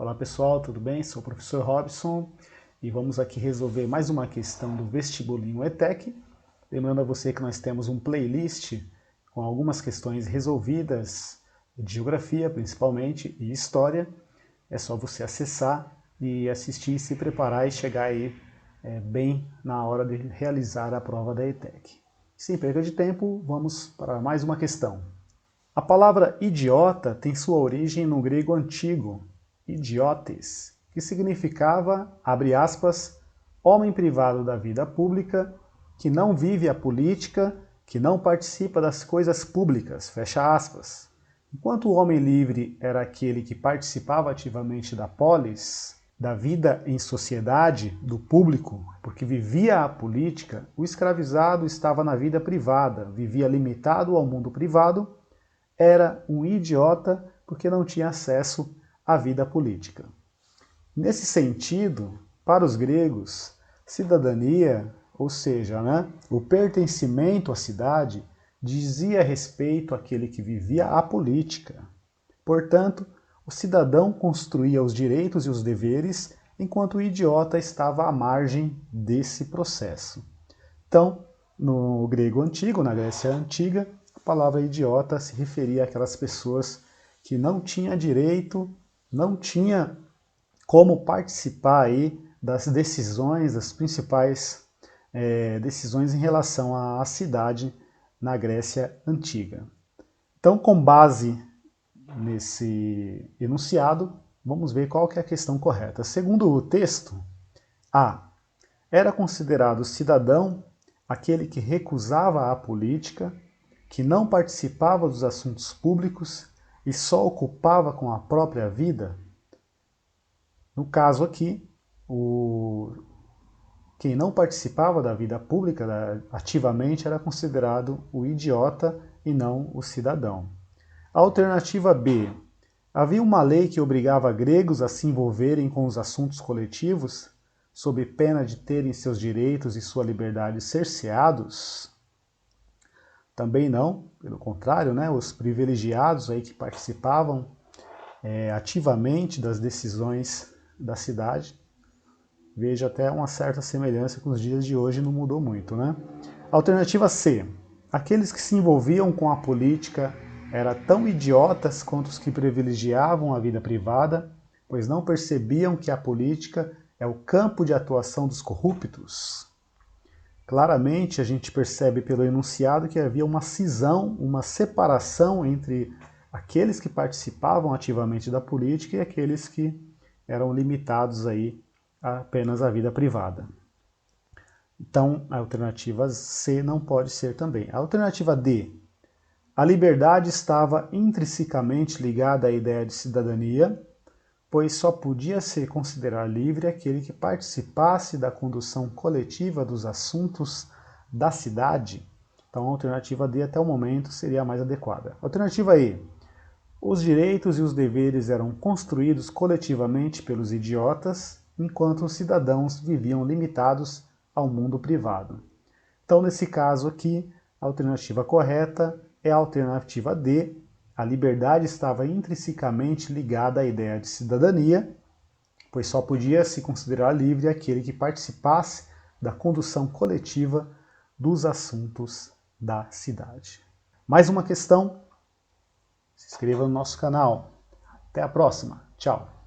Olá pessoal, tudo bem? Sou o professor Robson e vamos aqui resolver mais uma questão do vestibulinho ETEC. Lembrando a você que nós temos um playlist com algumas questões resolvidas de geografia principalmente e história. É só você acessar e assistir, se preparar e chegar aí bem na hora de realizar a prova da ETEC. Sem perda de tempo, vamos para mais uma questão. A palavra idiota tem sua origem no grego antigo, idiotes, que significava, abre aspas, homem privado da vida pública, que não vive a política, que não participa das coisas públicas, fecha aspas. Enquanto o homem livre era aquele que participava ativamente da polis, da vida em sociedade, do público, porque vivia a política, o escravizado estava na vida privada, vivia limitado ao mundo privado, era um idiota porque não tinha acesso à vida política. Nesse sentido, para os gregos, cidadania, ou seja, o pertencimento à cidade, dizia respeito àquele que vivia a política. Portanto, o cidadão construía os direitos e os deveres, enquanto o idiota estava à margem desse processo. Então, no grego antigo, na Grécia Antiga, a palavra idiota se referia àquelas pessoas que não tinham direito, não tinha como participar aí das decisões, das principais decisões em relação à cidade na Grécia Antiga. Então, com base nesse enunciado, vamos ver qual que é a questão correta. Segundo o texto, A. Era considerado cidadão aquele que recusava a política, que não participava dos assuntos públicos e só ocupava com a própria vida? No caso aqui, quem não participava da vida pública ativamente era considerado o idiota e não o cidadão. A alternativa B. Havia uma lei que obrigava gregos a se envolverem com os assuntos coletivos, sob pena de terem seus direitos e sua liberdade cerceados? Também não, pelo contrário, os privilegiados aí que participavam ativamente das decisões da cidade. Vejo até uma certa semelhança com os dias de hoje, não mudou muito, Alternativa C. Aqueles que se envolviam com a política eram tão idiotas quanto os que privilegiavam a vida privada, pois não percebiam que a política é o campo de atuação dos corruptos. Claramente a gente percebe pelo enunciado que havia uma cisão, uma separação entre aqueles que participavam ativamente da política e aqueles que eram limitados aí apenas à vida privada. Então a alternativa C não pode ser também. A alternativa D. A liberdade estava intrinsecamente ligada à ideia de cidadania, pois só podia se considerar livre aquele que participasse da condução coletiva dos assuntos da cidade. Então a alternativa D até o momento seria a mais adequada. Alternativa E. Os direitos e os deveres eram construídos coletivamente pelos idiotas, enquanto os cidadãos viviam limitados ao mundo privado. Então nesse caso aqui, a alternativa correta é a alternativa D. A liberdade estava intrinsecamente ligada à ideia de cidadania, pois só podia se considerar livre aquele que participasse da condução coletiva dos assuntos da cidade. Mais uma questão? Se inscreva no nosso canal. Até a próxima. Tchau.